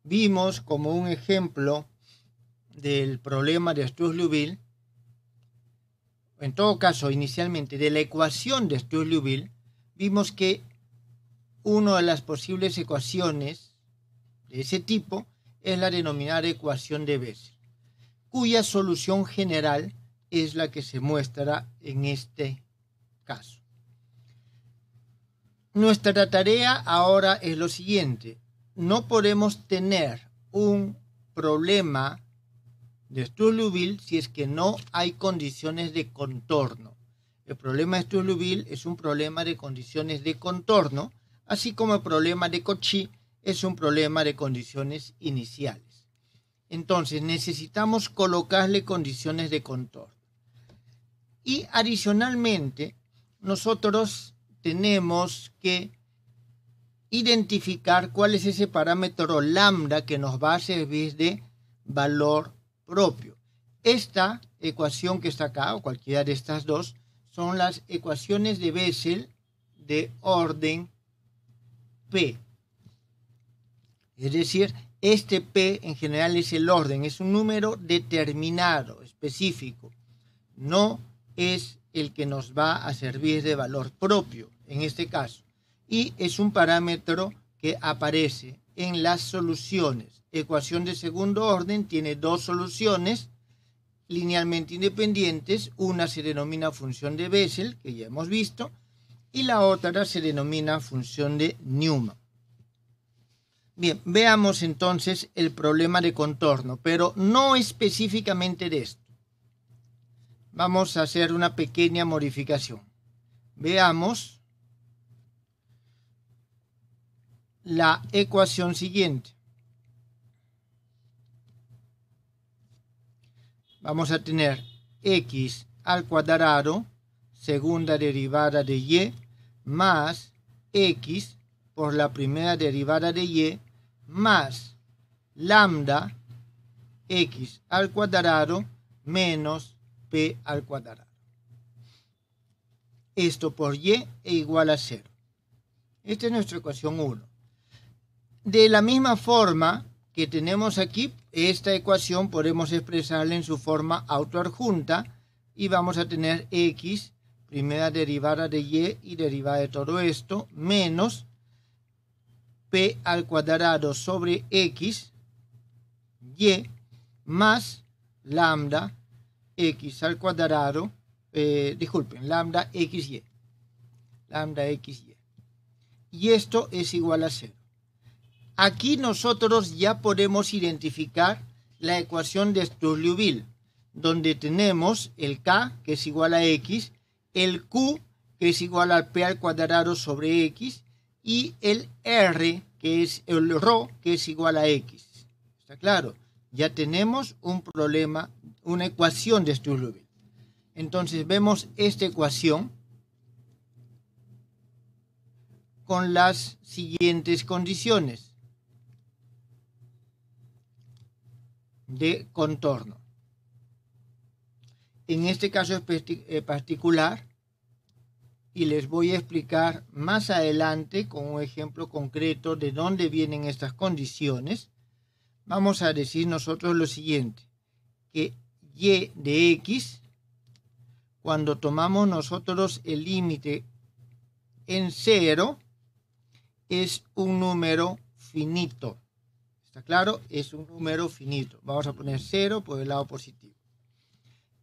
vimos como un ejemplo del problema de Struss-Liouville, en todo caso, inicialmente, de la ecuación de Struss-Liouville, vimos que una de las posibles ecuaciones de ese tipo es la denominada ecuación de Bessel, cuya solución general es la que se muestra en este caso. Nuestra tarea ahora es lo siguiente: no podemos tener un problema de Struss-Liouville si es que no hay condiciones de contorno. El problema de Struss-Liouville es un problema de condiciones de contorno, así como el problema de Cauchy es un problema de condiciones iniciales. Entonces necesitamos colocarle condiciones de contorno. Y adicionalmente, nosotros tenemos que identificar cuál es ese parámetro lambda que nos va a servir de valor propio. Esta ecuación que está acá, o cualquiera de estas dos, son las ecuaciones de Bessel de orden P. Es decir, este P en general es el orden, es un número determinado, específico. No es el que nos va a servir de valor propio en este caso. Y es un parámetro que aparece en las soluciones. Ecuación de segundo orden tiene dos soluciones linealmente independientes. Una se denomina función de Bessel, que ya hemos visto, y la otra se denomina función de Newman. Bien, veamos entonces el problema de contorno, pero no específicamente de esto. Vamos a hacer una pequeña modificación. Veamos la ecuación siguiente. Vamos a tener x al cuadrado, segunda derivada de y, más x por la primera derivada de y, más lambda x al cuadrado menos p al cuadrado. Esto por y e igual a 0. Esta es nuestra ecuación 1. De la misma forma que tenemos aquí, esta ecuación podemos expresarla en su forma autoadjunta y vamos a tener x, primera derivada de y derivada de todo esto, menos p al cuadrado sobre x, y, más lambda x al cuadrado, lambda xy. Lambda xy. Y esto es igual a 0. Aquí nosotros ya podemos identificar la ecuación de Struss-Liouville, donde tenemos el k, que es igual a x, el q, que es igual al p al cuadrado sobre x, y el r, que es el ρ, que es igual a x. ¿Está claro? Ya tenemos un problema, una ecuación de Struss-Liouville. Entonces vemos esta ecuación con las siguientes condiciones de contorno. En este caso particular, y les voy a explicar más adelante con un ejemplo concreto de dónde vienen estas condiciones, vamos a decir nosotros lo siguiente, que y de x, cuando tomamos nosotros el límite en 0, es un número finito. ¿Está claro? Es un número finito. Vamos a poner 0 por el lado positivo.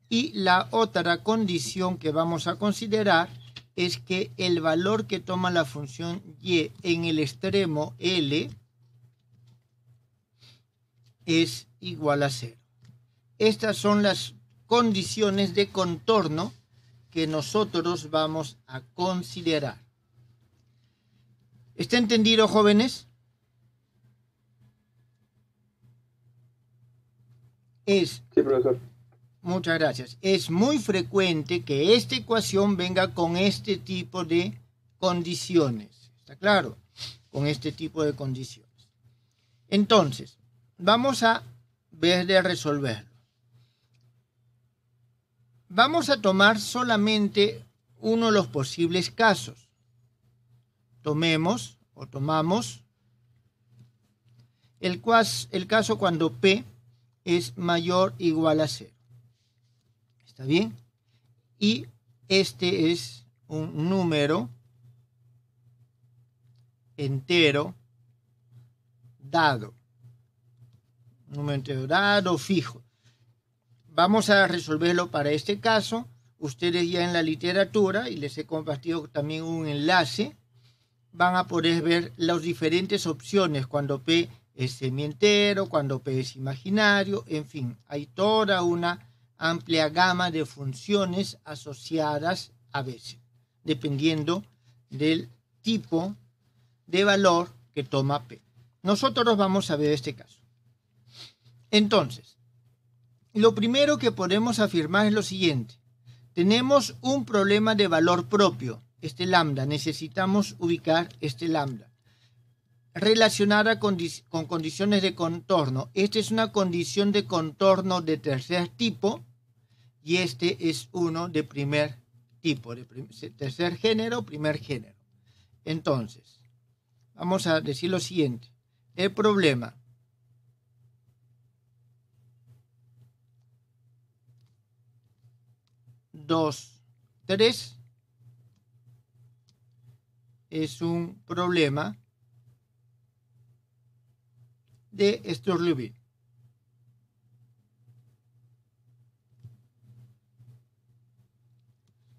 Y la otra condición que vamos a considerar es que el valor que toma la función y en el extremo L es igual a 0. Estas son las condiciones de contorno que nosotros vamos a considerar. ¿Está entendido, jóvenes? Sí, profesor. Muchas gracias. Es muy frecuente que esta ecuación venga con este tipo de condiciones. ¿Está claro? Con este tipo de condiciones. Entonces, vamos a ver de resolverlo. Vamos a tomar solamente uno de los posibles casos. Tomamos el caso cuando P es mayor o igual a 0. ¿Está bien? Y este es un número entero dado. Un número entero dado fijo. Vamos a resolverlo para este caso. Ustedes ya en la literatura, y les he compartido también un enlace, van a poder ver las diferentes opciones cuando P es semientero, cuando P es imaginario, en fin, hay toda una amplia gama de funciones asociadas a veces, dependiendo del tipo de valor que toma P. Nosotros vamos a ver este caso. Entonces, lo primero que podemos afirmar es lo siguiente. Tenemos un problema de valor propio, este lambda. Necesitamos ubicar este lambda. Relacionada con condiciones de contorno. Esta es una condición de contorno de tercer tipo y este es uno de primer tipo, de tercer género, primer género. Entonces, vamos a decir lo siguiente. El problema 2, 3 es un problema de Sturlupin.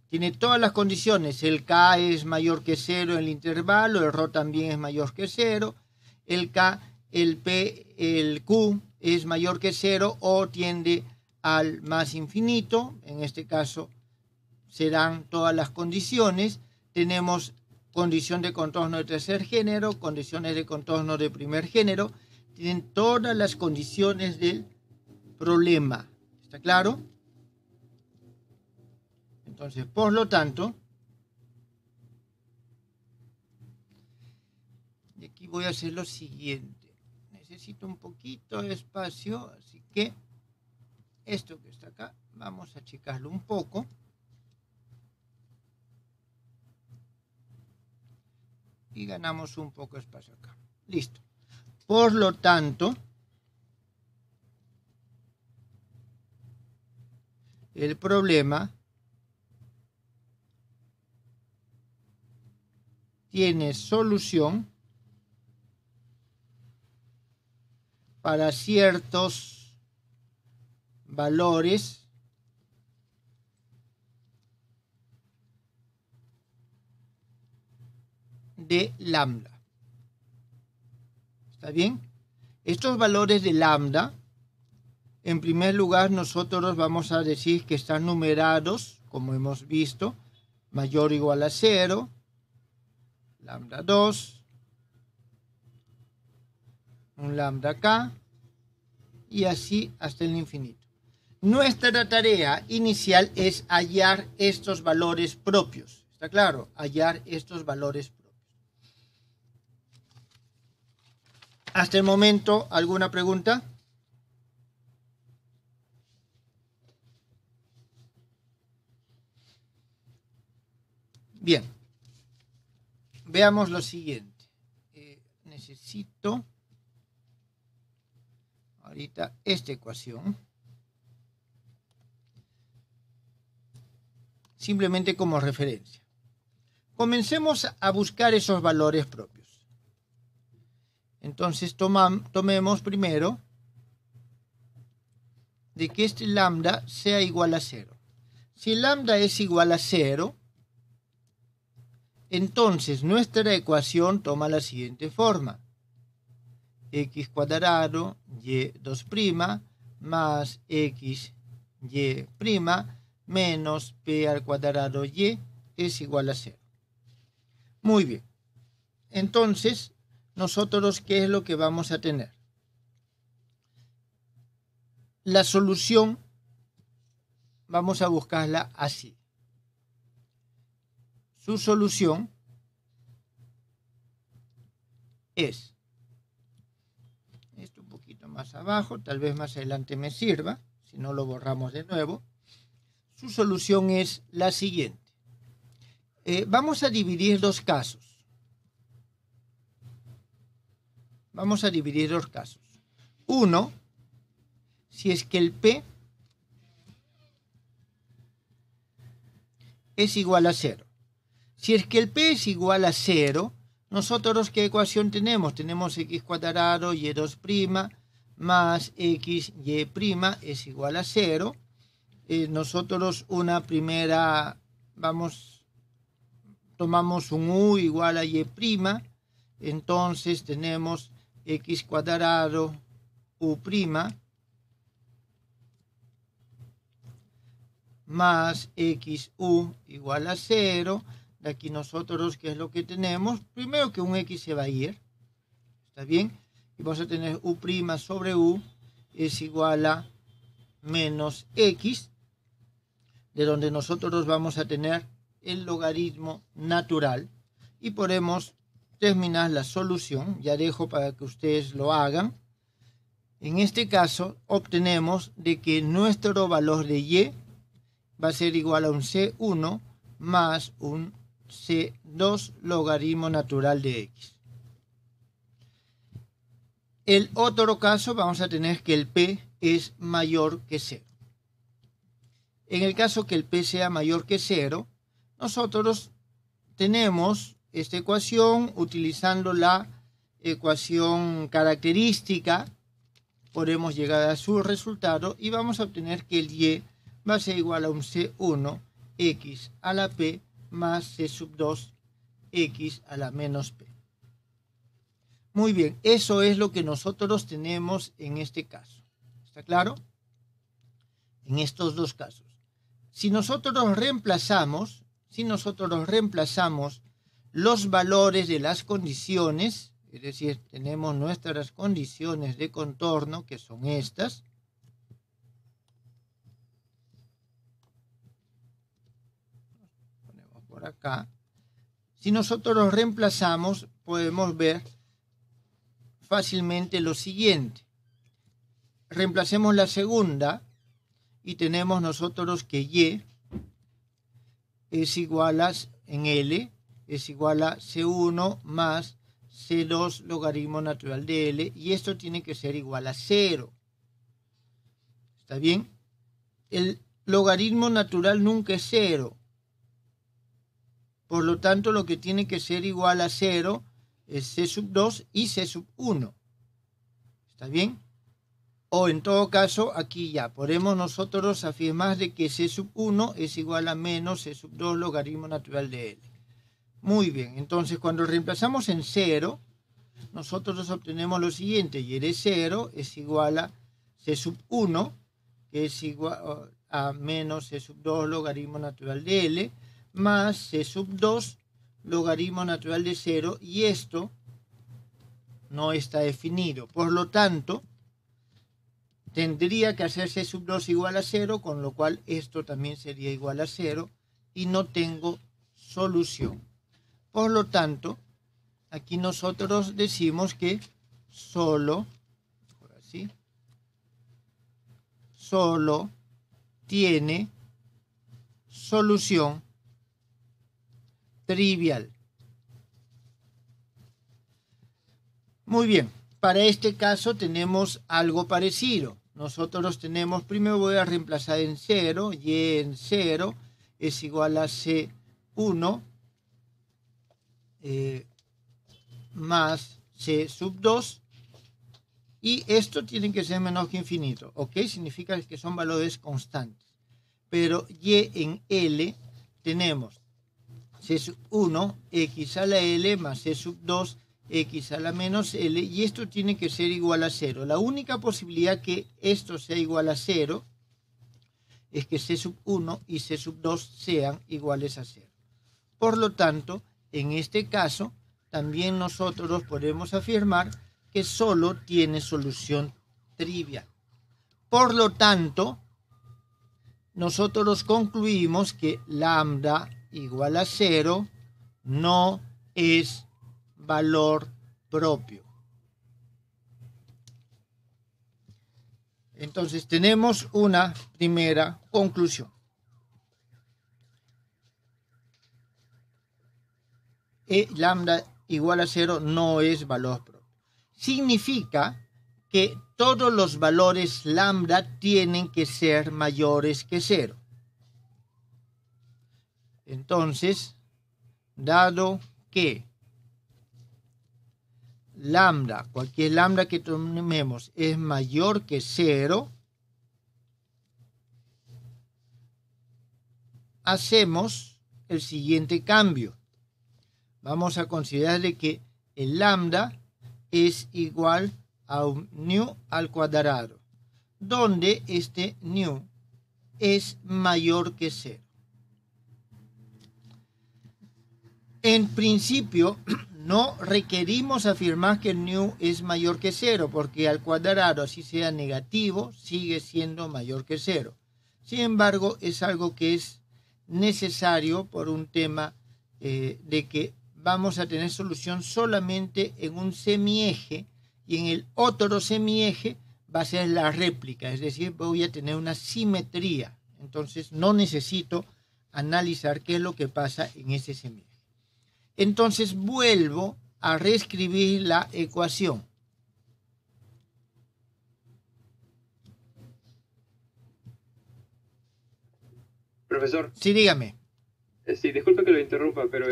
Tiene todas las condiciones. El K es mayor que 0 en el intervalo, el Rho también es mayor que 0, el K, el P, el Q es mayor que 0 o tiende al más infinito. En este caso serán todas las condiciones. Tenemos condición de contorno de tercer género, condiciones de contorno de primer género. Tienen todas las condiciones del problema. ¿Está claro? Entonces, por lo tanto, y aquí voy a hacer lo siguiente. Necesito un poquito de espacio, así que esto que está acá, vamos a achicarlo un poco. Y ganamos un poco de espacio acá. Listo. Por lo tanto, el problema tiene solución para ciertos valores de lambda. ¿Está bien? Estos valores de lambda, en primer lugar, nosotros vamos a decir que están numerados, como hemos visto, mayor o igual a 0, lambda 2, un lambda k, y así hasta el infinito. Nuestra tarea inicial es hallar estos valores propios. ¿Está claro? Hallar estos valores propios. Hasta el momento, ¿alguna pregunta? Bien. Veamos lo siguiente. Necesito ahorita esta ecuación. Simplemente como referencia. Comencemos a buscar esos valores propios. Entonces tomemos primero de que este lambda sea igual a 0. Si el lambda es igual a 0, entonces nuestra ecuación toma la siguiente forma. X cuadrado y2' más x y' menos p al cuadrado y es igual a 0. Muy bien. Entonces, nosotros, ¿qué es lo que vamos a tener? La solución, vamos a buscarla así. Su solución es, esto un poquito más abajo, tal vez más adelante me sirva, si no lo borramos de nuevo. Su solución es la siguiente. Vamos a dividir dos casos. Vamos a dividir los casos. 1, si es que el P es igual a 0. Si es que el P es igual a 0, nosotros ¿qué ecuación tenemos? Tenemos x cuadrado y2' más x y' es igual a 0. Nosotros una primera, tomamos un u igual a y', entonces tenemos x cuadrado u' más xu igual a 0. De aquí nosotros, ¿qué es lo que tenemos? Primero que un x se va a ir, ¿está bien? Y vamos a tener u' sobre u es igual a menos x, de donde nosotros vamos a tener el logaritmo natural y podemos terminar la solución. Ya dejo para que ustedes lo hagan. En este caso obtenemos de que nuestro valor de y va a ser igual a un C1 más un C2 logaritmo natural de x. El otro caso vamos a tener que el P es mayor que 0. En el caso que el P sea mayor que 0, nosotros tenemos esta ecuación utilizando la ecuación característica. Podemos llegar a su resultado y vamos a obtener que el y va a ser igual a un C1 x a la P más C2 x a la menos P. Muy bien, eso es lo que nosotros tenemos en este caso. ¿Está claro? En estos dos casos. Si nosotros reemplazamos los valores de las condiciones, es decir, tenemos nuestras condiciones de contorno, que son estas. Ponemos por acá. Si nosotros los reemplazamos, podemos ver fácilmente lo siguiente. Reemplacemos la segunda y tenemos nosotros que y es igual a, en L, es igual a C1 más C2 logaritmo natural de L, y esto tiene que ser igual a 0. ¿Está bien? El logaritmo natural nunca es 0. Por lo tanto, lo que tiene que ser igual a 0 es C2 y C1. ¿Está bien? O en todo caso, aquí ya podemos nosotros afirmar de que C1 es igual a menos C2 logaritmo natural de L. Muy bien, entonces cuando reemplazamos en 0, nosotros obtenemos lo siguiente. Y de 0 es igual a C1, que es igual a menos C2 logaritmo natural de L, más C2 logaritmo natural de 0, y esto no está definido. Por lo tanto, tendría que hacer C2 igual a 0, con lo cual esto también sería igual a 0, y no tengo solución. Por lo tanto, aquí nosotros decimos que solo tiene solución trivial. Muy bien, para este caso tenemos algo parecido. Nosotros tenemos, primero voy a reemplazar en 0, y en 0 es igual a C1 más C2, y esto tiene que ser menos que infinito, ¿ok? Significa que son valores constantes. Pero y en L tenemos C1 x a la L más C2 x a la menos L, y esto tiene que ser igual a 0. La única posibilidad que esto sea igual a 0 es que C1 y C2 sean iguales a 0. Por lo tanto, en este caso, también nosotros podemos afirmar que solo tiene solución trivial. Por lo tanto, nosotros concluimos que lambda igual a 0 no es valor propio. Entonces tenemos una primera conclusión. Lambda igual a 0 no es valor propio. significa que todos los valores lambda tienen que ser mayores que 0. Entonces, dado que lambda, cualquier lambda que tomemos es mayor que 0, hacemos el siguiente cambio. Vamos a considerar de que el lambda es igual a un nu al cuadrado, donde este nu es mayor que 0. En principio, no requerimos afirmar que el nu es mayor que 0, porque al cuadrado, así sea negativo, sigue siendo mayor que 0. Sin embargo, es algo que es necesario por un tema de que vamos a tener solución solamente en un semieje, y en el otro semieje va a ser la réplica, es decir, voy a tener una simetría. Entonces no necesito analizar qué es lo que pasa en ese semieje. Entonces vuelvo a reescribir la ecuación. Profesor. Sí, dígame. Sí, disculpe que lo interrumpa, pero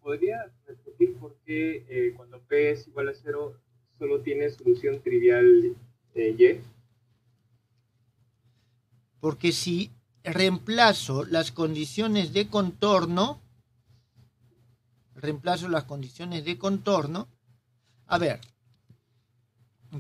¿podría repetir por qué cuando P es igual a 0 solo tiene solución trivial Y? Porque si reemplazo las condiciones de contorno, a ver,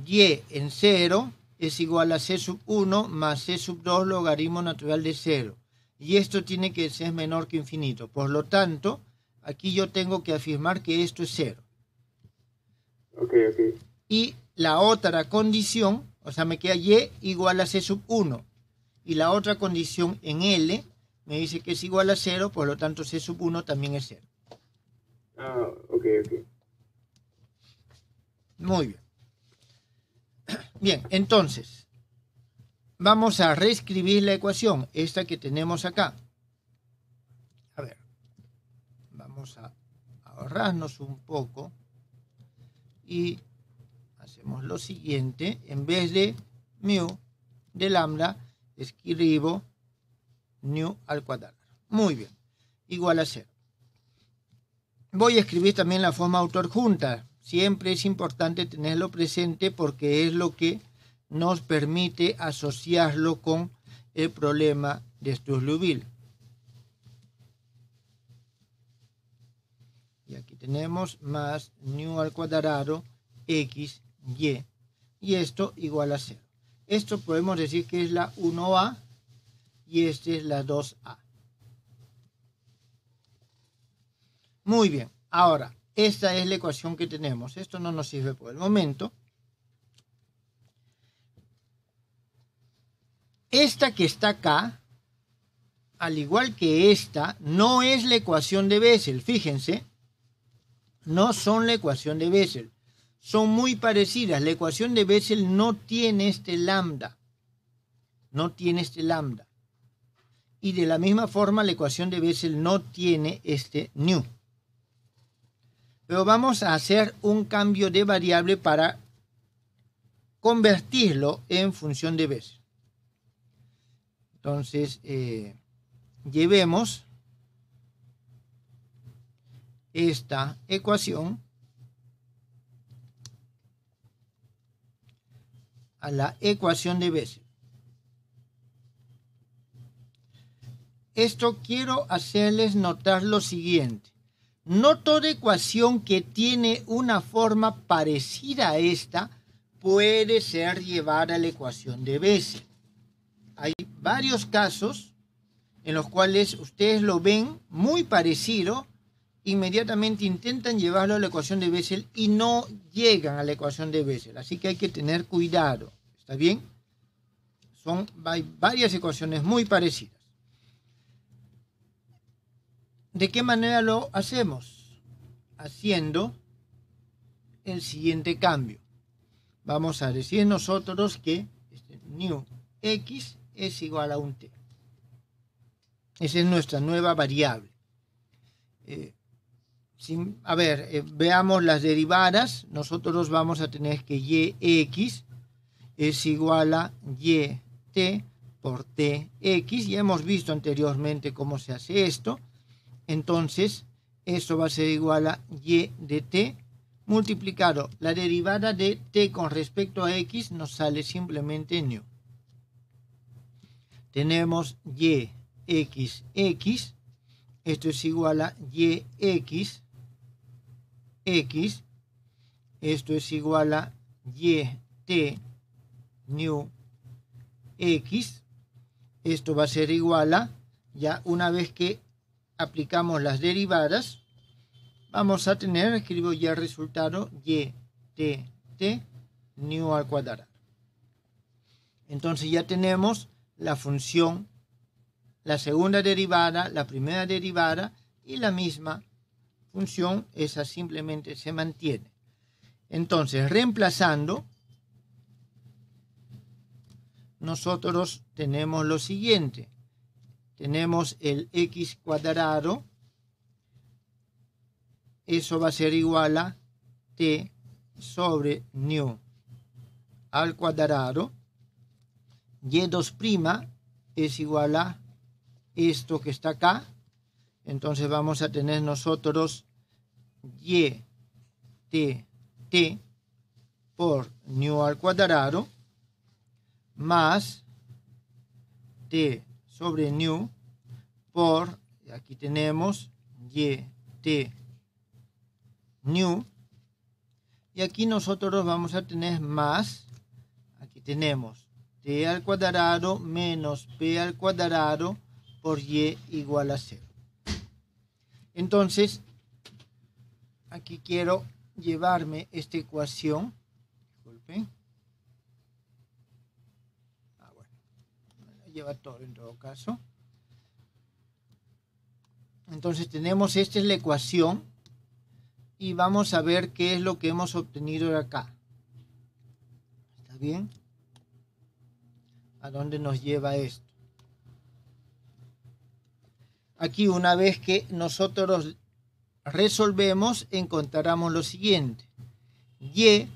Y en 0 es igual a C sub 1 más C sub 2 logaritmo natural de 0. Y esto tiene que ser menor que infinito. Por lo tanto, aquí yo tengo que afirmar que esto es 0. Ok. Y la otra condición, o sea, me queda Y igual a C sub 1. Y la otra condición en L me dice que es igual a 0, por lo tanto C sub 1 también es 0. Ah, ok. Muy bien. Bien, entonces, vamos a reescribir la ecuación, esta que tenemos acá. A ver, vamos a ahorrarnos un poco y hacemos lo siguiente. En vez de mu de lambda, escribo nu al cuadrado. Muy bien, igual a 0. Voy a escribir también la forma autor junta. Siempre es importante tenerlo presente porque es lo que nos permite asociarlo con el problema de Stokes-Liouville. Y aquí tenemos más nu al cuadrado x, y. Y esto igual a 0. Esto podemos decir que es la 1a y esta es la 2a. Muy bien. Ahora, esta es la ecuación que tenemos. Esto no nos sirve por el momento. Esta que está acá, al igual que esta, no es la ecuación de Bessel. Fíjense, no son la ecuación de Bessel. Son muy parecidas. La ecuación de Bessel no tiene este lambda. No tiene este lambda. Y de la misma forma, la ecuación de Bessel no tiene este nu. Pero vamos a hacer un cambio de variable para convertirlo en función de Bessel. Entonces, llevemos esta ecuación a la ecuación de Bessel. Esto quiero hacerles notar lo siguiente. No toda ecuación que tiene una forma parecida a esta puede ser llevada a la ecuación de Bessel. Hay varios casos en los cuales ustedes lo ven muy parecido, inmediatamente intentan llevarlo a la ecuación de Bessel y no llegan a la ecuación de Bessel. Así que hay que tener cuidado. ¿Está bien? Hay varias ecuaciones muy parecidas. ¿De qué manera lo hacemos? Haciendo el siguiente cambio. Vamos a decir nosotros que este nu x es igual a un t. Esa es nuestra nueva variable. veamos las derivadas. Nosotros vamos a tener que yx es igual a yt por tx. Ya hemos visto anteriormente cómo se hace esto. Entonces, eso va a ser igual a y de t multiplicado. La derivada de t con respecto a x nos sale simplemente nu. Tenemos yx, esto es igual a yx, x, esto es igual a yt nu x, esto va a ser igual a, ya una vez que aplicamos las derivadas, vamos a tener, escribo ya el resultado, ytt nu al cuadrado. Entonces ya tenemos la función, la segunda derivada, la primera derivada y la misma función, esa simplemente se mantiene. Entonces, reemplazando, nosotros tenemos lo siguiente. Tenemos el x cuadrado, eso va a ser igual a t sobre nu al cuadrado. Y2' es igual a esto que está acá. Entonces vamos a tener nosotros y t por nu al cuadrado más t sobre nu por, aquí tenemos y t nu, y aquí nosotros vamos a tener más, aquí tenemos t al cuadrado menos p al cuadrado por y igual a 0. Entonces, aquí quiero llevarme esta ecuación, disculpen, lleva todo en todo caso. Entonces tenemos, esta es la ecuación y vamos a ver qué es lo que hemos obtenido de acá. ¿Está bien? ¿A dónde nos lleva esto? Aquí, una vez que nosotros resolvemos, encontramos lo siguiente. Y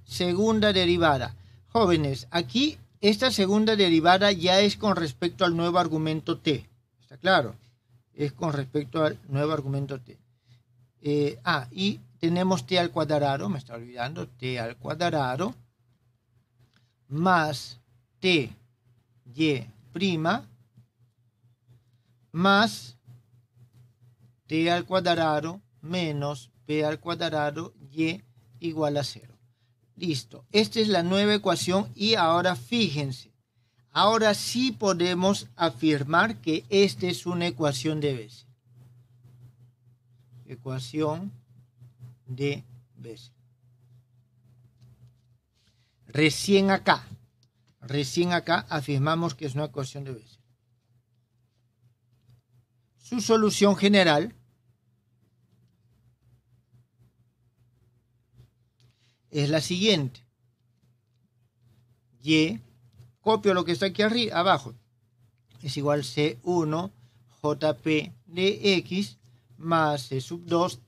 segunda derivada. Jóvenes, aquí esta segunda derivada ya es con respecto al nuevo argumento t. ¿Está claro? Es con respecto al nuevo argumento t. Y tenemos t al cuadrado, me está olvidando, t al cuadrado más t y' más t al cuadrado menos p al cuadrado y igual a 0. Listo. Esta es la nueva ecuación y ahora fíjense. Ahora sí podemos afirmar que esta es una ecuación de Bessel. Ecuación de Bessel. Recién acá afirmamos que es una ecuación de Bessel. Su solución general es la siguiente. Y, copio lo que está aquí arriba, abajo, es igual a C1 JP de X más C2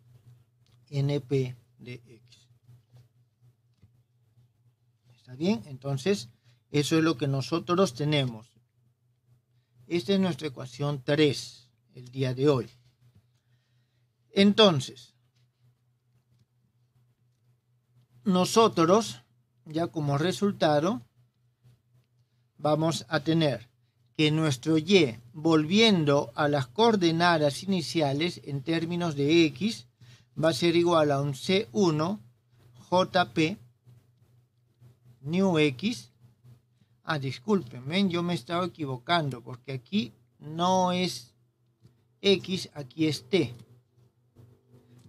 NP de X. ¿Está bien? Entonces, eso es lo que nosotros tenemos. Esta es nuestra ecuación 3, el día de hoy. Entonces, nosotros, ya como resultado, vamos a tener que nuestro y, volviendo a las coordenadas iniciales en términos de x, va a ser igual a un C1 JP nu x. Discúlpenme, yo me estaba equivocando porque aquí no es x, aquí es t,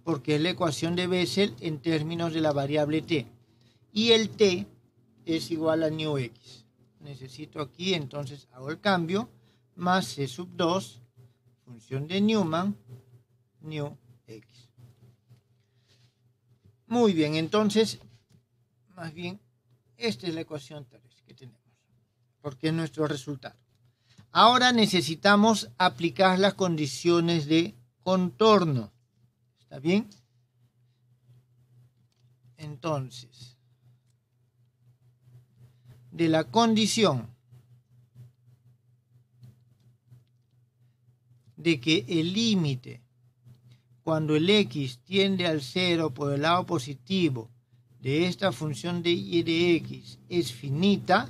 porque es la ecuación de Bessel en términos de la variable t. Y el t es igual a nu x. Necesito aquí, entonces hago el cambio, más C2, función de Newman, nu x. Muy bien, entonces, más bien, esta es la ecuación 3 que tenemos, porque es nuestro resultado. Ahora necesitamos aplicar las condiciones de contorno. ¿Está bien? Entonces, de la condición de que el límite cuando el x tiende al 0 por el lado positivo de esta función de y de x es finita,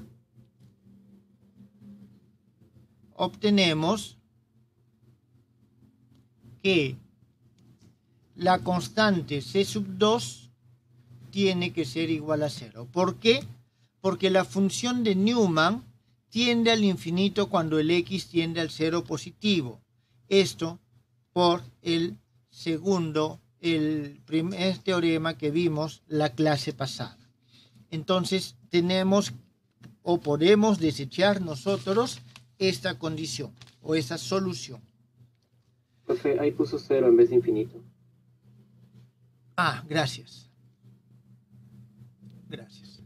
obtenemos que la constante c sub 2 tiene que ser igual a 0. ¿Por qué? Porque la función de Newman tiende al infinito cuando el x tiende al 0 positivo. Esto por el primer teorema que vimos la clase pasada. Entonces tenemos o podemos desechar nosotros esta condición o esta solución. Profe, ahí puso 0 en vez de infinito. Ah, gracias. Gracias.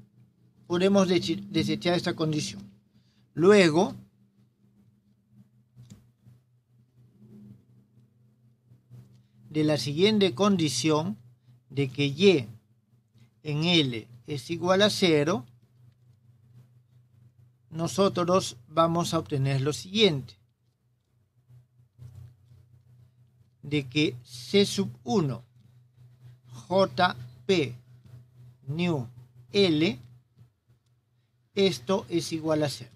Podemos desechar esta condición. Luego, de la siguiente condición de que y en L es igual a 0, nosotros vamos a obtener lo siguiente. De que C sub 1 JP new L, esto es igual a 0.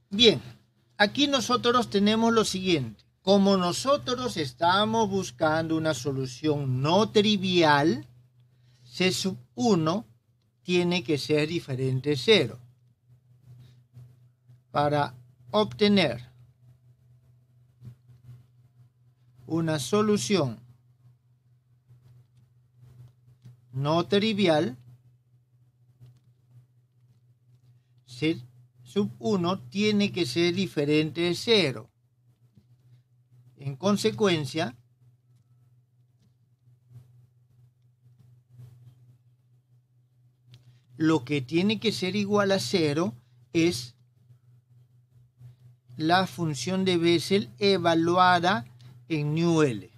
Bien, aquí nosotros tenemos lo siguiente. Como nosotros estamos buscando una solución no trivial, C sub 1 tiene que ser diferente de 0. Para obtener una solución no trivial, C sub 1 tiene que ser diferente de 0. En consecuencia, lo que tiene que ser igual a 0 es la función de Bessel evaluada en new L.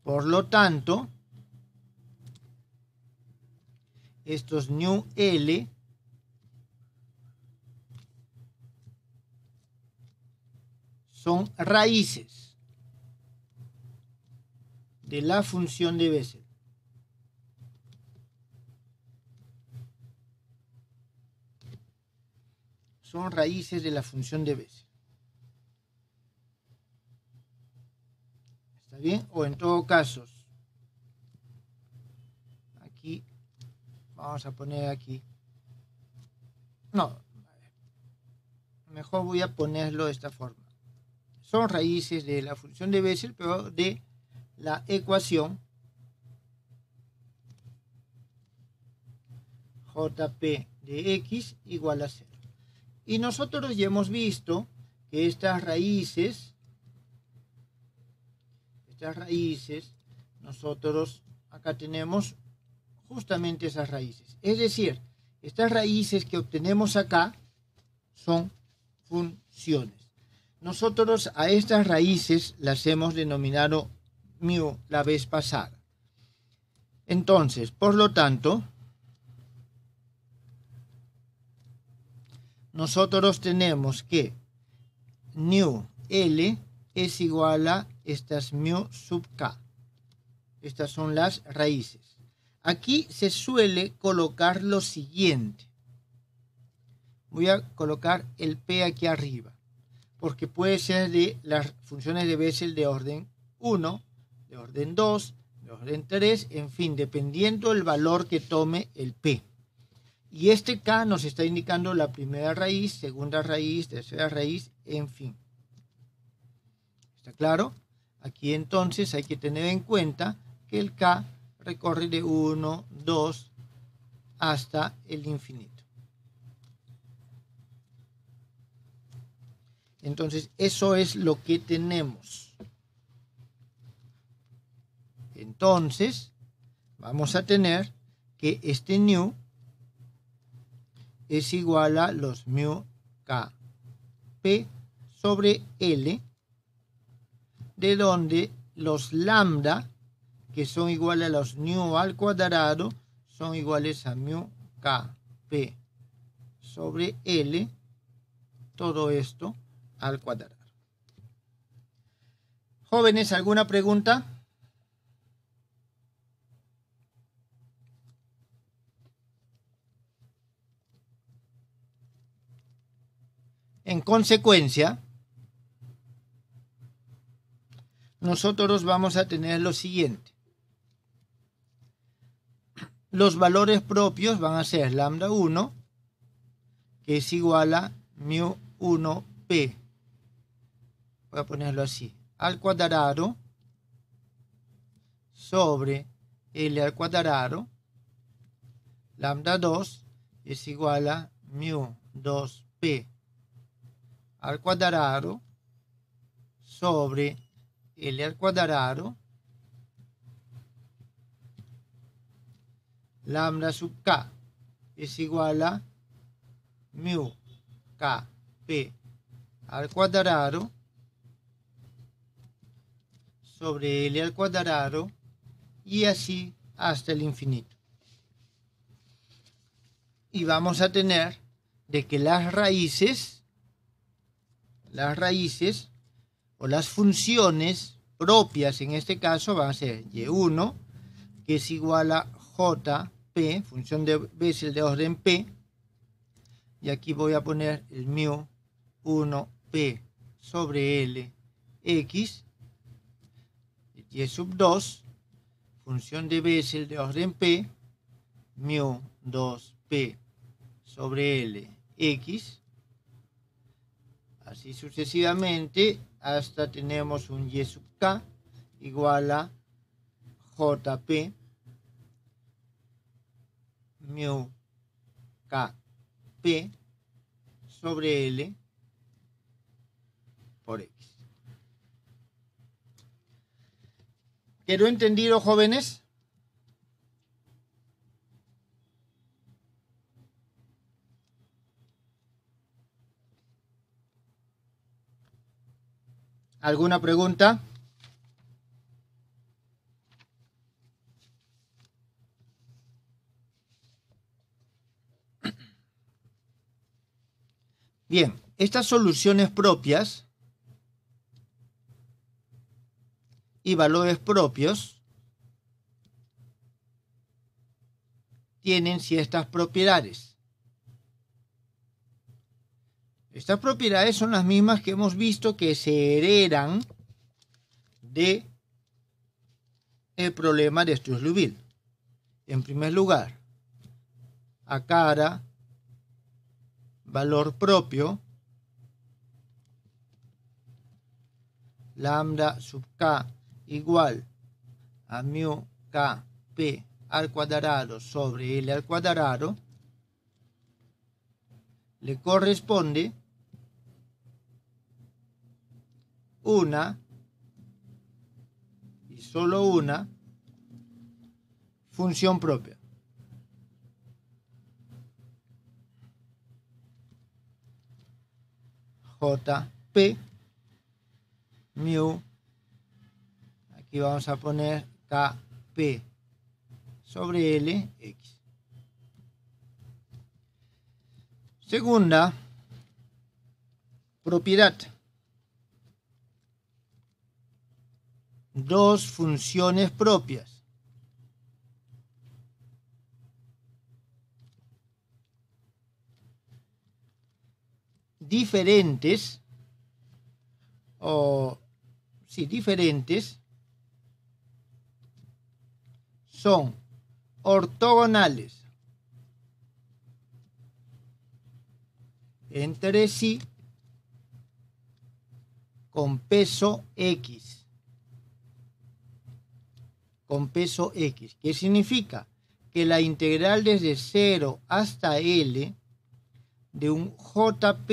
Por lo tanto, estos new L son raíces de la función de Bessel. Son raíces de la función de Bessel. ¿Está bien? O en todo caso, aquí, vamos a poner aquí. No, mejor voy a ponerlo de esta forma. Son raíces de la función de Bessel, pero de la ecuación JP de X igual a 0. Y nosotros ya hemos visto que estas raíces, nosotros acá tenemos justamente esas raíces. Es decir, estas raíces que obtenemos acá son funciones. Nosotros a estas raíces las hemos denominado mu la vez pasada. Entonces, por lo tanto, nosotros tenemos que new L es igual a estas mu sub k. Estas son las raíces. Aquí se suele colocar lo siguiente. Voy a colocar el P aquí arriba, porque puede ser de las funciones de Bessel de orden 1, de orden 2, de orden 3, en fin, dependiendo del valor que tome el P. Y este K nos está indicando la primera raíz, segunda raíz, tercera raíz, en fin. ¿Está claro? Aquí entonces hay que tener en cuenta que el K recorre de 1, 2 hasta el infinito. Entonces, eso es lo que tenemos. Entonces, vamos a tener que este new es igual a los mu k p sobre L, de donde los lambda, que son iguales a los nu al cuadrado, son iguales a mu kp sobre L, todo esto al cuadrado. Jóvenes, ¿alguna pregunta? En consecuencia, nosotros vamos a tener lo siguiente. Los valores propios van a ser lambda 1, que es igual a mu 1p. Voy a ponerlo así. Al cuadrado sobre L al cuadrado. Lambda 2 es igual a mu 2p al cuadrado sobre L al cuadrado. Lambda sub k es igual a mu kp al cuadrado sobre L al cuadrado, y así hasta el infinito. Y vamos a tener de que las raíces o las funciones propias en este caso van a ser y1, que es igual a jp, función de Bessel de orden p, y aquí voy a poner el mu 1p sobre L x, y sub 2, función de Bessel de orden p, mu 2p sobre L x, así sucesivamente hasta tenemos un y sub k igual a jp mu kp sobre L por x. ¿Quedó entendido, jóvenes? ¿Alguna pregunta? Bien, estas soluciones propias y valores propios tienen ciertas propiedades. Estas propiedades son las mismas que hemos visto que se heredan de el problema de Struss-Liouville. En primer lugar, a cara, valor propio, lambda sub k igual a mu kp al cuadrado sobre L al cuadrado, le corresponde una y solo una función propia. Jp mu, aquí vamos a poner kp sobre L x. Segunda propiedad. Dos funciones propias. Diferentes son ortogonales entre sí con peso X. Con peso X. ¿Qué significa? Que la integral desde 0 hasta L de un JP,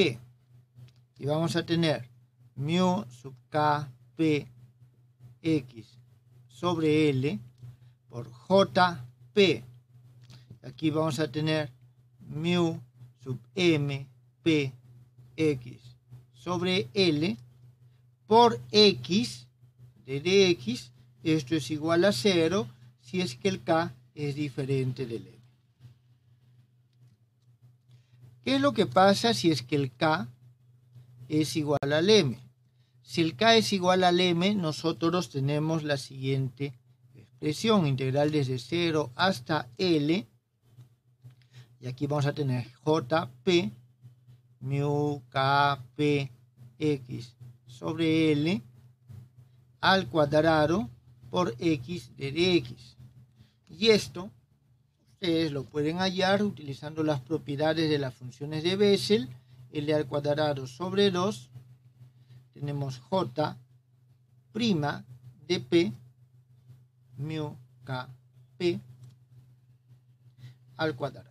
y vamos a tener mu sub kp x sobre L por JP. Aquí vamos a tener mu sub m p x sobre L por X de dx. Esto es igual a 0 si es que el K es diferente del M. ¿Qué es lo que pasa si es que el K es igual al M? Si el K es igual al M, nosotros tenemos la siguiente expresión, integral desde 0 hasta L, y aquí vamos a tener JP mu KP X sobre L al cuadrado por X de dx. Y esto ustedes lo pueden hallar utilizando las propiedades de las funciones de Bessel. L al cuadrado sobre 2, tenemos J' de P mu KP al cuadrado.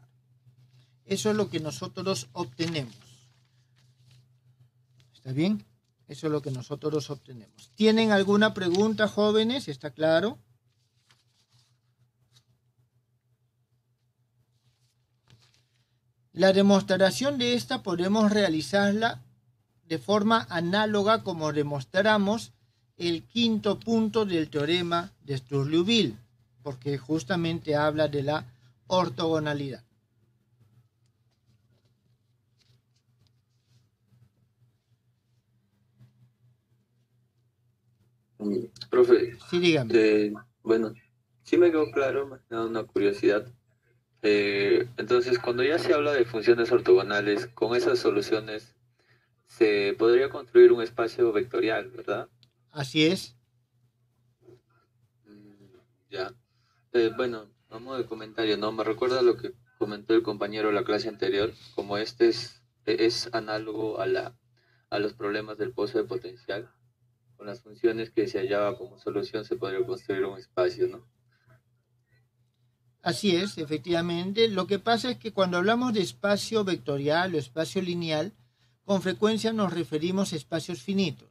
Eso es lo que nosotros obtenemos. ¿Está bien? Eso es lo que nosotros obtenemos. ¿Tienen alguna pregunta, jóvenes? ¿Está claro? La demostración de esta podemos realizarla de forma análoga como demostramos el quinto punto del teorema de Sturluville, porque justamente habla de la ortogonalidad. Profe, Sí, dígame. bueno, sí me quedó claro, me da una curiosidad. Entonces, cuando ya se habla de funciones ortogonales, con esas soluciones se podría construir un espacio vectorial, ¿verdad? Así es. Ya. Bueno, vamos de comentario, ¿no? Me recuerda lo que comentó el compañero en la clase anterior, como este es análogo a los problemas del pozo de potencial. Con las funciones que se hallaba como solución se podría construir un espacio, ¿no? Así es, efectivamente. Lo que pasa es que cuando hablamos de espacio vectorial o espacio lineal, con frecuencia nos referimos a espacios finitos.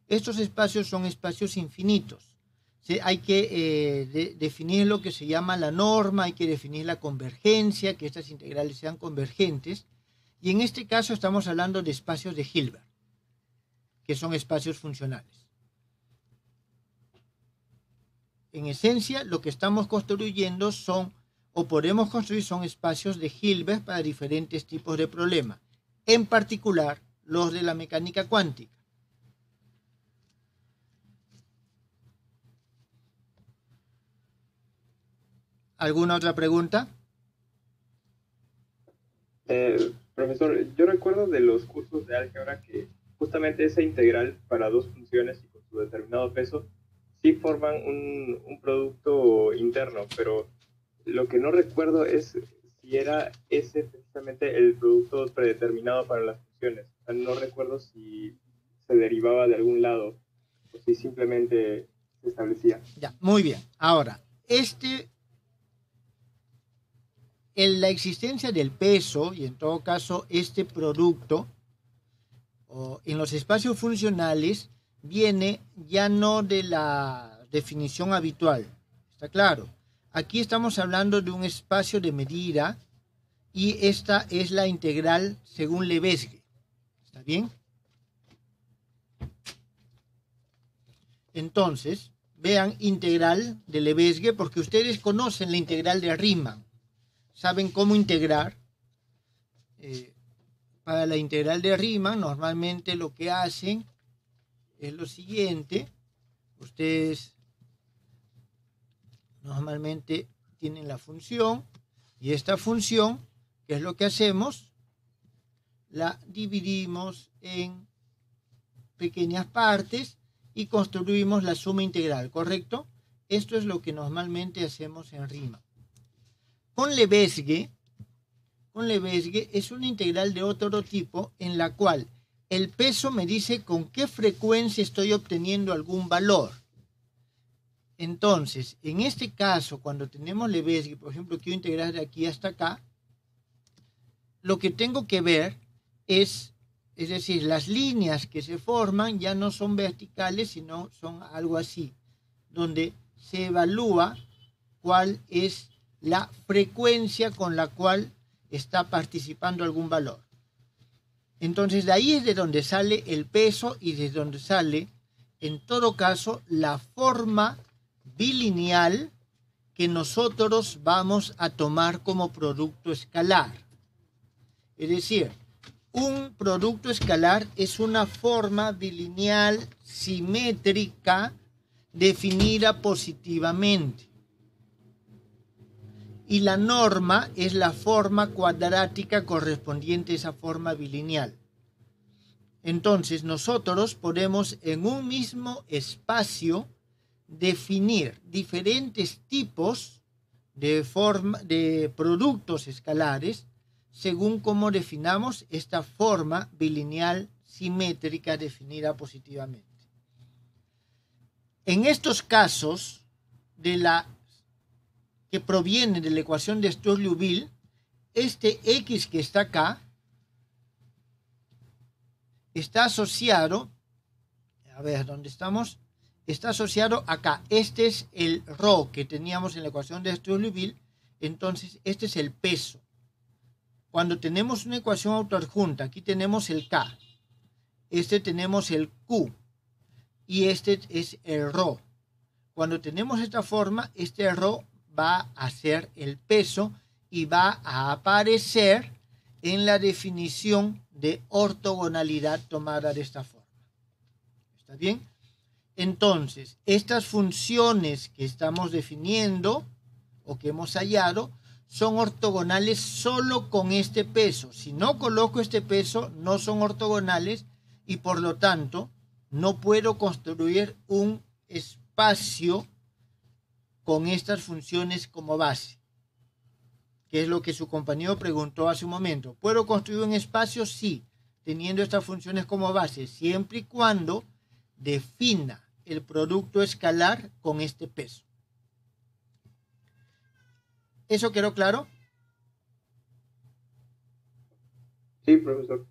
Estos espacios son espacios infinitos. Hay que definir lo que se llama la norma, hay que definir la convergencia, que estas integrales sean convergentes. Y en este caso estamos hablando de espacios de Hilbert, que son espacios funcionales. En esencia, lo que estamos construyendo son, o podemos construir, son espacios de Hilbert para diferentes tipos de problemas, en particular los de la mecánica cuántica. ¿Alguna otra pregunta? Profesor, yo recuerdo de los cursos de álgebra que justamente esa integral para dos funciones y con su determinado peso sí forman un producto interno, pero lo que no recuerdo es si era ese precisamente el producto predeterminado para las funciones. O sea, no recuerdo si se derivaba de algún lado o si simplemente se establecía. Ya, muy bien. Ahora, en la existencia del peso, y en todo caso este producto, en los espacios funcionales, viene ya no de la definición habitual. ¿Está claro? Aquí estamos hablando de un espacio de medida y esta es la integral según Lebesgue. ¿Está bien? Entonces, vean integral de Lebesgue porque ustedes conocen la integral de Riemann. Saben cómo integrar. Para la integral de Riemann, normalmente lo que hacen es lo siguiente. Ustedes normalmente tienen la función y esta función, ¿qué es lo que hacemos? La dividimos en pequeñas partes y construimos la suma integral, ¿correcto? Esto es lo que normalmente hacemos en Riemann. Con Lebesgue es una integral de otro tipo en la cual el peso me dice con qué frecuencia estoy obteniendo algún valor. Entonces, en este caso, cuando tenemos Lebesgue, por ejemplo, quiero integrar de aquí hasta acá, lo que tengo que ver es decir, las líneas que se forman ya no son verticales, sino son algo así, donde se evalúa cuál es la frecuencia con la cual está participando algún valor. Entonces de ahí es de donde sale el peso y de donde sale, en todo caso, la forma bilineal que nosotros vamos a tomar como producto escalar. Es decir, un producto escalar es una forma bilineal simétrica definida positivamente. Y la norma es la forma cuadrática correspondiente a esa forma bilineal. Entonces nosotros podemos en un mismo espacio definir diferentes tipos de productos escalares según cómo definamos esta forma bilineal simétrica definida positivamente. En estos casos que proviene de la ecuación de Sturley-Liouville, este X que está acá está asociado, a ver, ¿dónde estamos? Está asociado acá. Este es el ρ que teníamos en la ecuación de Sturley-Liouville, entonces este es el peso. Cuando tenemos una ecuación autoadjunta, aquí tenemos el K, este tenemos el Q y este es el ρ. Cuando tenemos esta forma, este ρ va a ser el peso y va a aparecer en la definición de ortogonalidad tomada de esta forma. ¿Está bien? Entonces, estas funciones que estamos definiendo o que hemos hallado son ortogonales solo con este peso. Si no coloco este peso, no son ortogonales y por lo tanto no puedo construir un espacio con estas funciones como base, que es lo que su compañero preguntó hace un momento. ¿Puedo construir un espacio? Sí, teniendo estas funciones como base, siempre y cuando defina el producto escalar con este peso. ¿Eso quedó claro? Sí, profesor.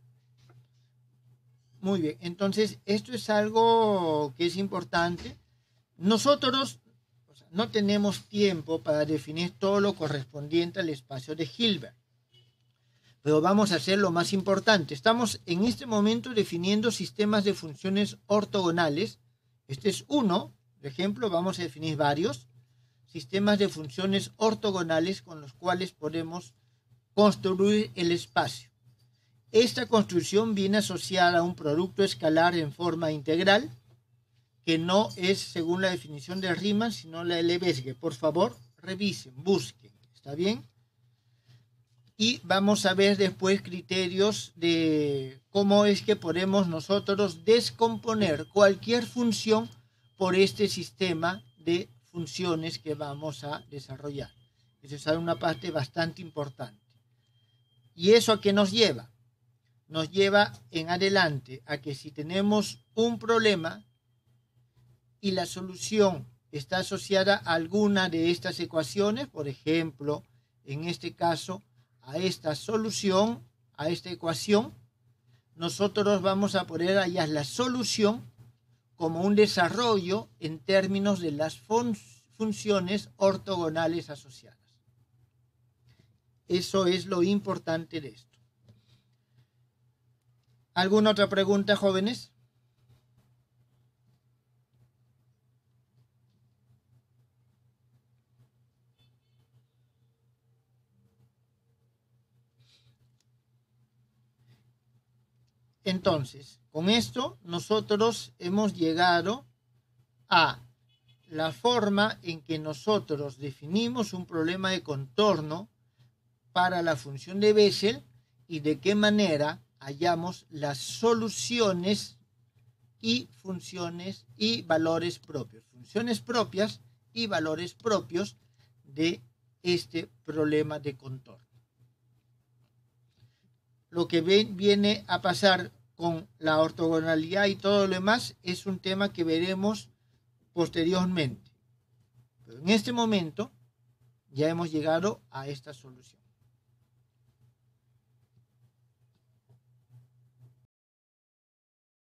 Muy bien, entonces esto es algo que es importante. Nosotros no tenemos tiempo para definir todo lo correspondiente al espacio de Hilbert, pero vamos a hacer lo más importante. Estamos en este momento definiendo sistemas de funciones ortogonales. Este es uno, por ejemplo, vamos a definir varios sistemas de funciones ortogonales con los cuales podemos construir el espacio. Esta construcción viene asociada a un producto escalar en forma integral, que no es según la definición de Riemann, sino la de Lebesgue. Por favor, revisen, busquen, ¿está bien? Y vamos a ver después criterios de cómo es que podemos nosotros descomponer cualquier función por este sistema de funciones que vamos a desarrollar. Esa es una parte bastante importante. ¿Y eso a qué nos lleva? Nos lleva en adelante a que si tenemos un problema y la solución está asociada a alguna de estas ecuaciones, por ejemplo, en este caso, a esta solución, a esta ecuación, nosotros vamos a poder hallar la solución como un desarrollo en términos de las funciones ortogonales asociadas. Eso es lo importante de esto. ¿Alguna otra pregunta, jóvenes? Entonces, con esto nosotros hemos llegado a la forma en que nosotros definimos un problema de contorno para la función de Bessel y de qué manera hallamos las soluciones y funciones y valores propios. Funciones propias y valores propios de este problema de contorno. Lo que viene a pasar con la ortogonalidad y todo lo demás es un tema que veremos posteriormente. Pero en este momento ya hemos llegado a esta solución.